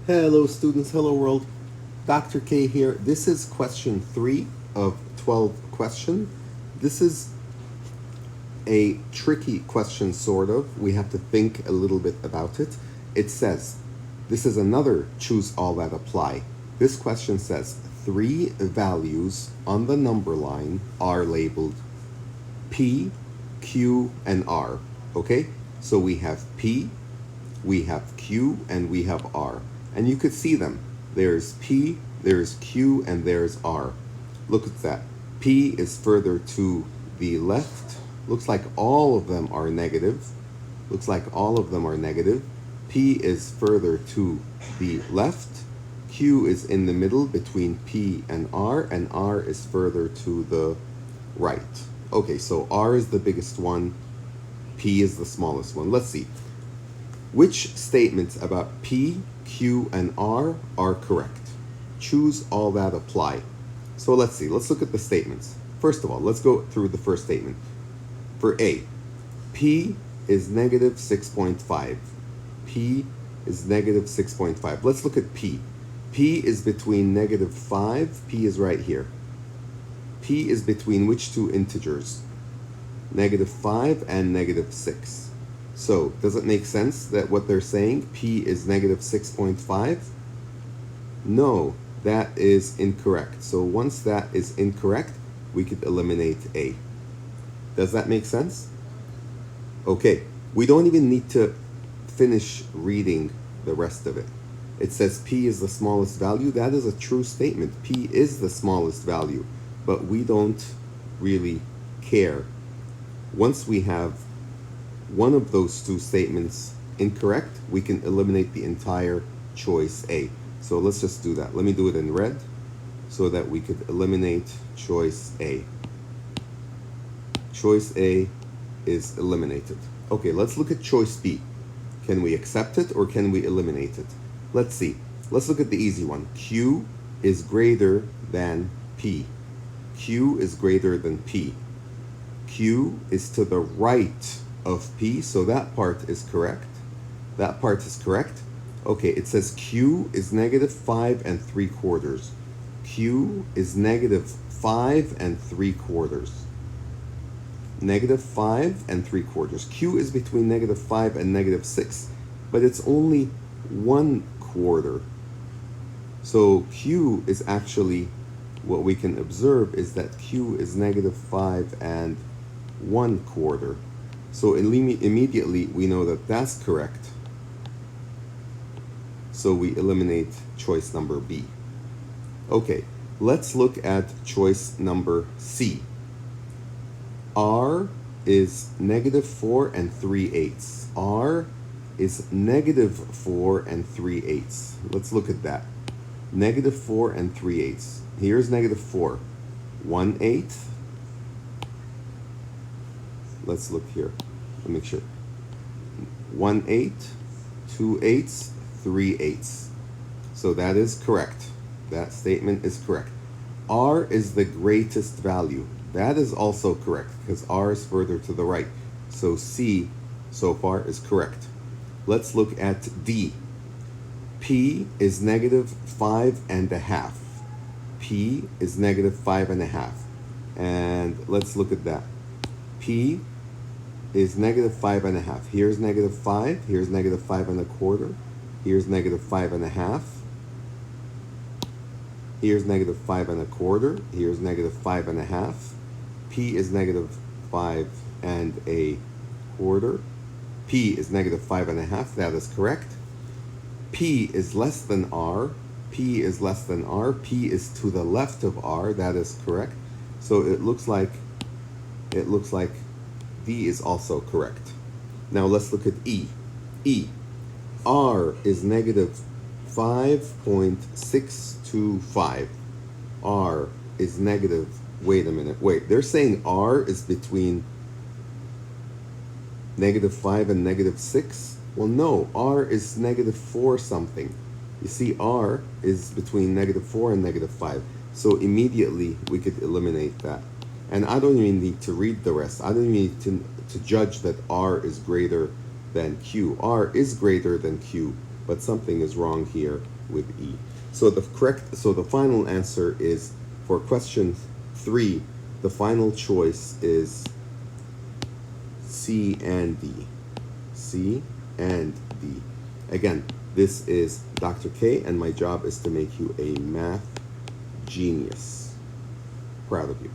Hello students, hello world. Dr. K here. This is question 3 of 12 question. This is a tricky question sort of. We have to think a little bit about it. It says, this is another choose all that apply. This question says 3 values on the number line are labeled P, Q, and R. Okay? So we have P, we have Q, and we have R. And you could see them. There's P, there's Q, and there's R. Look at that. P is further to the left. Looks like all of them are negative. Looks like all of them are negative. P is further to the left. Q is in the middle between P and R is further to the right. Okay, so R is the biggest one. P is the smallest one. Let's see. Which statements about P, Q, and R are correct? Choose all that apply. So let's see. Let's look at the statements. First of all, let's go through the first statement. For A, P is negative 6.5. P is negative 6.5. Let's look at P. P is between negative 5. P is right here. P is between which two integers? Negative 5 and negative 6. So, does it make sense that what they're saying, P is negative 6.5? No, that is incorrect. So once that is incorrect, we could eliminate A. Does that make sense? Okay, we don't even need to finish reading the rest of it. It says P is the smallest value. That is a true statement. P is the smallest value, but we don't really care. Once we have one of those two statements incorrect, we can eliminate the entire choice A. So let's just do that. Let me do it in red so that we could eliminate choice A. Choice A is eliminated. Okay, let's look at choice B. Can we accept it or can we eliminate it? Let's see. Let's look at the easy one. Q is greater than P. Q is greater than P. Q is to the right of P, so that part is correct. That part is correct. Okay, it says Q is negative 5 3/4. Q is negative 5 3/4. Negative 5 3/4. Q is between negative 5 and negative 6, but it's only 1/4. So Q is actually, what we can observe is that Q is negative 5 1/4. So immediately we know that that's correct. So we eliminate choice number B. Okay, let's look at choice number C. R is negative 4 3/8. R is negative 4 3/8. Let's look at that. Negative 4 3/8. Here's negative 4. 1/8. Let's look here. Let me make sure. 1/8, 2/8, 3/8. So that is correct. That statement is correct. R is the greatest value. That is also correct because R is further to the right. So C so far is correct. Let's look at D. P is negative 5.5. P is negative 5.5. And let's look at that. P is negative 5.5. Here's negative 5. Here's negative 5 1/4. Here's negative 5.5. Here's negative 5 1/4. Here's negative 5.5. P is negative 5 1/4. P is negative 5.5. That is correct. P is less than R. P is less than R. P is to the left of R. That is correct. So it looks like D is also correct. Now let's look at E. E. R is negative 5.625. R is negative, wait a minute, wait. They're saying R is between negative 5 and negative 6? Well, no, R is negative 4 something. You see, R is between negative 4 and negative 5. So immediately we could eliminate that. And I don't even need to read the rest. I don't even need to judge that R is greater than Q. R is greater than Q. but something is wrong here with E. So the final answer is, for question 3, the final choice is C and D. C and D. Again, this is Dr. K, and my job is to make you a math genius. Proud of you.